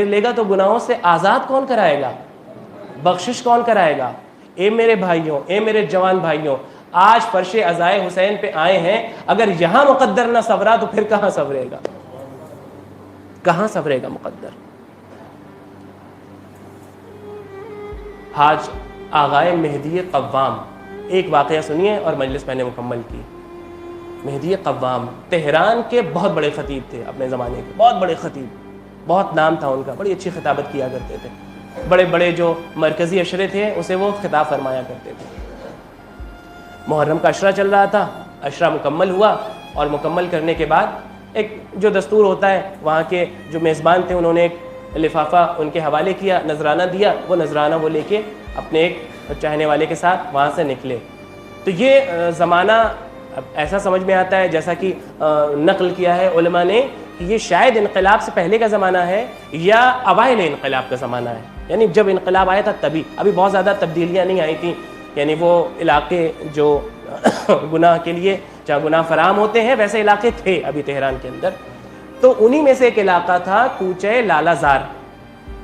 لے گا تو گناہوں سے آزاد کون کرائے گا؟ بخشش کون کرائے گا؟ اے میرے بھائیوں، اے میرے جوان بھائیوں، آج فرش عزائے حسین پہ آئے ہیں، اگر یہاں مقدر نہ صبرا تو پھر کہاں صبرے گا؟ کہاں صبرے گا مقدر؟ حاج آغائے مہدی قوام، ایک واقعہ سنیے اور مجلس میں نے مکمل کی۔ مہدی قوام تہران کے بہت بڑے خطیب تھے، اپنے زمانے کے بہت بڑے خطیب، بہت نام تھا ان کا، بڑی اچھی خطابت کیا کرتے تھے، بڑے بڑے جو مرکزی عشرے تھے اسے وہ خطاب فرمایا کرتے تھے۔ محرم کا عشرہ چل رہا تھا، عشرہ مکمل ہوا، اور مکمل کرنے کے بعد ایک جو دستور ہوتا ہے، وہاں کے جو میزبان تھے انہوں نے ایک لفافہ ان کے حوالے کیا، نذرانہ دیا، وہ نذرانہ وہ لے کے اپنے ایک چاہنے والے کے ساتھ وہاں سے نکلے۔ تو یہ زمانہ اب ایسا سمجھ میں آتا ہے، جیسا کہ نقل کیا ہے علماء نے، کہ یہ شاید انقلاب سے پہلے کا زمانہ ہے یا اوائل انقلاب کا زمانہ ہے، یعنی جب انقلاب آیا تھا تبھی، ابھی بہت زیادہ تبدیلیاں نہیں آئی تھیں، یعنی وہ علاقے جو گناہ کے لیے جہاں گناہ فراہم ہوتے ہیں ویسے علاقے تھے ابھی تہران کے اندر۔ تو انہی میں سے ایک علاقہ تھا کوچہ لالہ زار،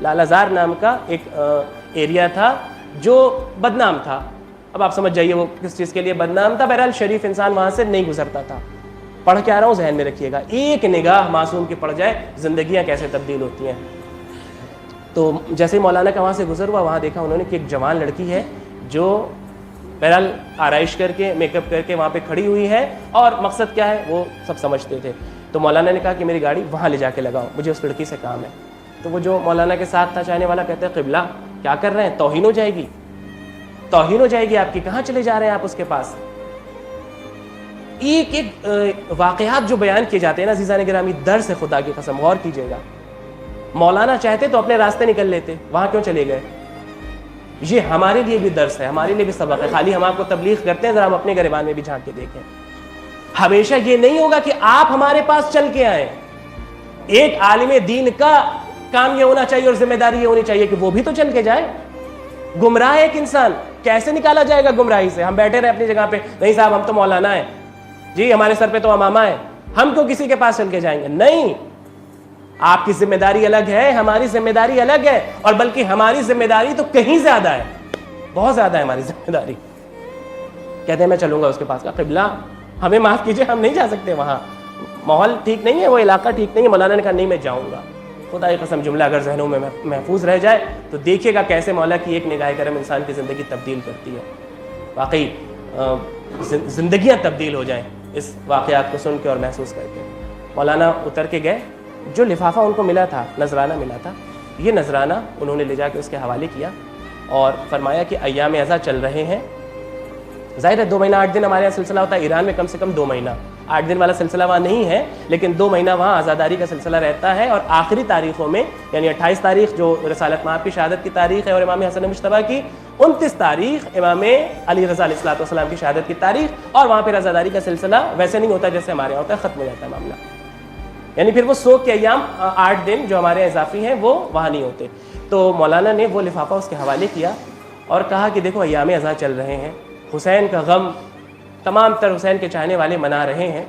لالہ زار نام کا ایک ایریا تھا جو بدنام تھا۔ اب آپ سمجھ جائیے وہ کس چیز کے لیے بدنام تھا، بہرحال شریف انسان وہاں سے نہیں گزرتا تھا۔ پڑھ کے آ رہا ہوں، ذہن میں رکھیے گا، ایک نگاہ معصوم کی پڑ جائے زندگیاں کیسے تبدیل ہوتی ہیں۔ تو جیسے مولانا کا وہاں سے گزر ہوا، وہاں دیکھا انہوں نے کہ ایک جوان لڑکی ہے جو بہرحال آرائش کر کے میک اپ کر کے وہاں پہ کھڑی ہوئی ہے، اور مقصد کیا ہے وہ سب سمجھتے تھے۔ تو مولانا نے کہا کہ میری گاڑی وہاں لے جا کے لگاؤ، مجھے اس لڑکی سے کام ہے۔ تو وہ جو مولانا کے ساتھ تھا چاہنے والا کہتے ہیں قبلہ کیا کر رہے ہیں، توہین ہو جائے گی، توہین ہو جائے گی آپ کی، کہاں چلے جا رہے ہیں آپ اس کے پاس؟ ایک ایک واقعات جو بیان کیے جاتے ہیں نا عزیزان گرامی، در سے خدا کی قسم غور کیجیے گا۔ مولانا چاہتے تو اپنے راستے نکل لیتے، وہاں کیوں چلے گئے؟ یہ ہمارے لیے بھی درس ہے، ہمارے لیے بھی سبق ہے۔ خالی ہم آپ کو تبلیغ کرتے ہیں، ذرا ہم اپنے گریبان میں بھی جھانک کے دیکھیں۔ ہمیشہ یہ نہیں ہوگا کہ آپ ہمارے پاس چل کے آئیں۔ ایک عالم دین کا کام یہ ہونا چاہیے اور ذمہ داری یہ ہونی چاہیے کہ وہ بھی تو چل کے جائے۔ گمراہ ایک انسان کیسے نکالا جائے گا گمراہی سے؟ ہم بیٹھے رہے اپنی جگہ پہ، نہیں صاحب ہم تو مولانا ہیں جی، ہمارے سر پہ تو امامہ ہے، ہم کیوں کسی کے پاس چل کے جائیں گے؟ نہیں، آپ کی ذمہ داری الگ ہے، ہماری ذمہ داری الگ ہے، اور بلکہ ہماری ذمہ داری تو کہیں زیادہ ہے، بہت زیادہ ہے ہماری ذمہ داری۔ کہتے ہیں میں چلوں گا اس کے پاس، کا قبلہ ہمیں معاف کیجئے، ہم نہیں جا سکتے، وہاں ماحول ٹھیک نہیں ہے، وہ علاقہ ٹھیک نہیں ہے۔ مولانا نے کہا نہیں میں جاؤں گا۔ خدا کی قسم جملہ اگر ذہنوں میں محفوظ رہ جائے تو دیکھیے گا کیسے مولا کی ایک نگاہ کرم انسان کی زندگی تبدیل کرتی ہے۔ واقعی زندگیاں تبدیل ہو جائیں اس واقعات کو سن کے اور محسوس کر کے۔ مولانا اتر کے گئے، جو لفافہ ان کو ملا تھا، نذرانہ ملا تھا، یہ نذرانہ انہوں نے لے جا کے اس کے حوالے کیا اور فرمایا کہ ایام اعزا چل رہے ہیں۔ ظاہر ہے 2 مہینہ 8 دن ہمارے یہاں سلسلہ ہوتا ہے، ایران میں کم سے کم 2 مہینہ 8 دن والا سلسلہ وہاں نہیں ہے، لیکن 2 مہینہ وہاں عزاداری کا سلسلہ رہتا ہے، اور آخری تاریخوں میں یعنی 28 تاریخ جو رسالت مآب کی شہادت کی تاریخ ہے اور امام حسن مجتبیٰ کی، 29 تاریخ امام علی رضا علیہ السلام کی شہادت کی تاریخ، اور وہاں پہ عزاداری کا سلسلہ ویسے نہیں ہوتا جیسے ہمارے یہاں ہوتا ہے، ختم ہو جاتا ہے معاملہ۔ یعنی پھر وہ 100 کے ایام 8 دن جو ہمارے اضافی ہیں وہ وہاں نہیں ہوتے۔ تو مولانا نے وہ لفافہ اس کے حوالے کیا اور کہا کہ دیکھو ایام اعزا چل رہے ہیں، حسین کا غم تمام تر حسین کے چاہنے والے منا رہے ہیں،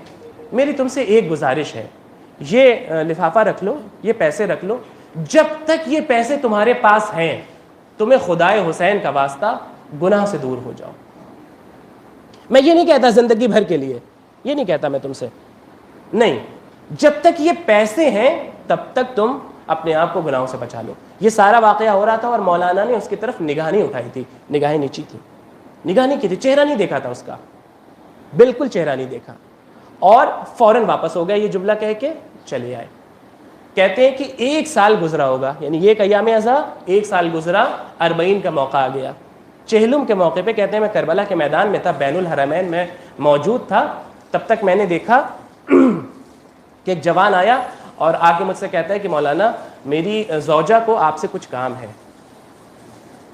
میری تم سے ایک گزارش ہے، یہ لفافہ رکھ لو، یہ پیسے رکھ لو، جب تک یہ پیسے تمہارے پاس ہیں تمہیں خدائے حسین کا واسطہ گناہ سے دور ہو جاؤ۔ میں یہ نہیں کہتا زندگی بھر کے لیے، یہ نہیں کہتا میں تم سے، نہیں، جب تک یہ پیسے ہیں تب تک تم اپنے آپ کو گناہوں سے بچا لو۔ یہ سارا واقعہ ہو رہا تھا اور مولانا نے اس کی طرف نگاہ نہیں اٹھائی تھی، نگاہیں نیچی تھی، نگاہ نہیں کی تھی، چہرہ نہیں دیکھا تھا اس کا، بالکل چہرہ نہیں دیکھا، اور فوراً واپس ہو گیا یہ جملہ کہہ کے چلے آئے۔ کہتے ہیں کہ 1 سال گزرا ہوگا، یعنی یہ ایام اعزا 1 سال گزرا، 40 کا موقع آ گیا۔ چہلم کے موقع پہ کہتے ہیں میں کربلا کے میدان میں تھا، بین الحرمین میں موجود تھا، تب تک میں نے دیکھا کہ ایک جوان آیا اور آ کے مجھ سے کہتا ہے کہ مولانا میری زوجہ کو آپ سے کچھ کام ہے،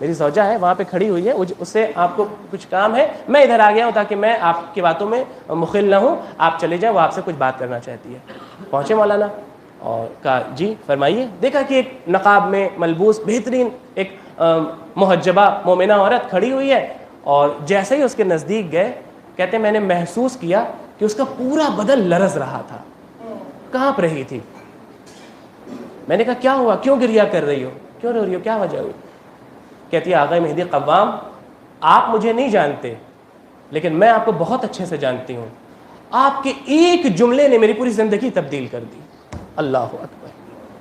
میری زوجہ ہے وہاں پہ کھڑی ہوئی ہے، اس سے آپ کو کچھ کام ہے، میں ادھر آ گیا ہوں تاکہ میں آپ کی باتوں میں مخل نہ ہوں، آپ چلے جائیں، وہ آپ سے کچھ بات کرنا چاہتی ہے۔ پہنچے مولانا اور کہا جی فرمائیے۔ دیکھا کہ ایک نقاب میں ملبوس بہترین ایک محجبہ مومنہ عورت کھڑی ہوئی ہے، اور جیسے ہی اس کے نزدیک گئے کہتے ہیں میں نے محسوس کیا کہ اس کا پورا بدن لرز رہا تھا، کانپ رہی تھی۔ میں نے کہا کیا ہوا, کیوں گریا کر رہی ہو, کیوں رو رہی ہو, کیا وجہ ہوئی؟ کہتی ہے آقا مہدی قوام آپ مجھے نہیں جانتے لیکن میں آپ کو بہت اچھے سے جانتی ہوں, آپ کے ایک جملے نے میری پوری زندگی تبدیل کر دی. اللہ اکبر,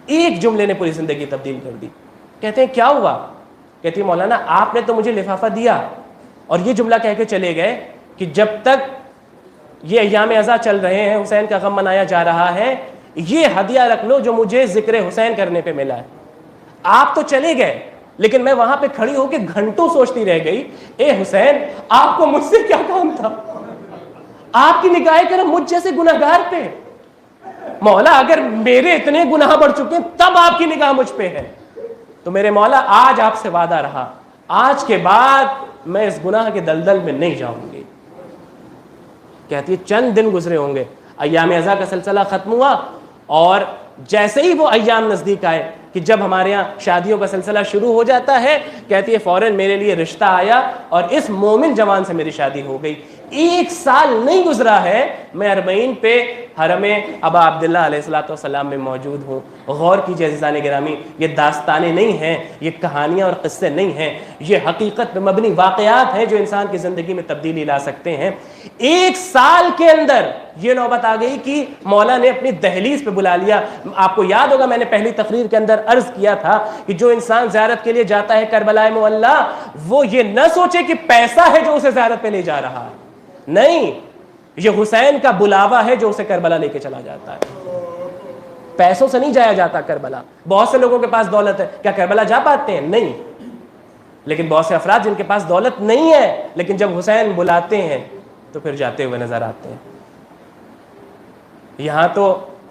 ایک جملے نے پوری زندگی تبدیل کر دی. کہتے ہیں کیا ہوا؟ کہتی ہے مولانا آپ نے تو مجھے لفافہ دیا اور یہ جملہ کہہ کے چلے گئے کہ جب تک یہ ایام ازا چل رہے ہیں, حسین کا غم منایا جا رہا ہے, یہ ہدیہ رکھ لو جو مجھے ذکر حسین کرنے پہ ملا ہے. آپ تو چلے گئے لیکن میں وہاں پہ کھڑی ہو کے گھنٹوں سوچتی رہ گئی, اے حسین آپ کو مجھ سے کیا کام تھا, آپ کی نگاہ کرم مجھ جیسے گناہگار پہ. مولا اگر میرے اتنے گناہ بڑھ چکے ہیں تب آپ کی نگاہ مجھ پہ ہے, تو میرے مولا آج آپ سے وعدہ رہا, آج کے بعد میں اس گناہ کے دلدل میں نہیں جاؤں گی. کہتی ہے چند دن گزرے ہوں گے, ایام ازا کا سلسلہ ختم ہوا, اور جیسے ہی وہ ایام نزدیک آئے کہ جب ہمارے یہاں شادیوں کا سلسلہ شروع ہو جاتا ہے, کہتی ہے فوراً میرے لیے رشتہ آیا اور اس مومن جوان سے میری شادی ہو گئی. 1 سال نہیں گزرا ہے میں اربعین پہ حرم ابا عبداللہ علیہ الصلوۃ والسلام میں موجود ہوں. غور کیجیے عزیزان گرامی, یہ داستانیں نہیں ہیں, یہ کہانیاں اور قصے نہیں ہیں, یہ حقیقت پہ مبنی واقعات ہیں جو انسان کی زندگی میں تبدیلی لا سکتے ہیں. 1 سال کے اندر یہ نوبت آ گئی کہ مولا نے اپنی دہلیز پہ بلا لیا. آپ کو یاد ہوگا میں نے پہلی تقریر کے اندر عرض کیا تھا کہ جو انسان زیارت کے لیے جاتا ہے کربلائے معلیٰ, وہ یہ نہ سوچے کہ پیسہ ہے جو اسے زیارت پہ لے جا رہا ہے, نہیں, یہ حسین کا بلاوا ہے جو اسے کربلا لے کے چلا جاتا ہے. پیسوں سے نہیں جایا جاتا کربلا. بہت سے لوگوں کے پاس دولت ہے, کیا کربلا جا پاتے ہیں؟ نہیں. لیکن بہت سے افراد جن کے پاس دولت نہیں ہے لیکن جب حسین بلاتے ہیں تو پھر جاتے ہوئے نظر آتے ہیں. یہاں تو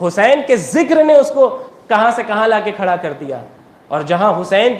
حسین کے ذکر نے اس کو کہاں سے کہاں لا کے کھڑا کر دیا, اور جہاں حسین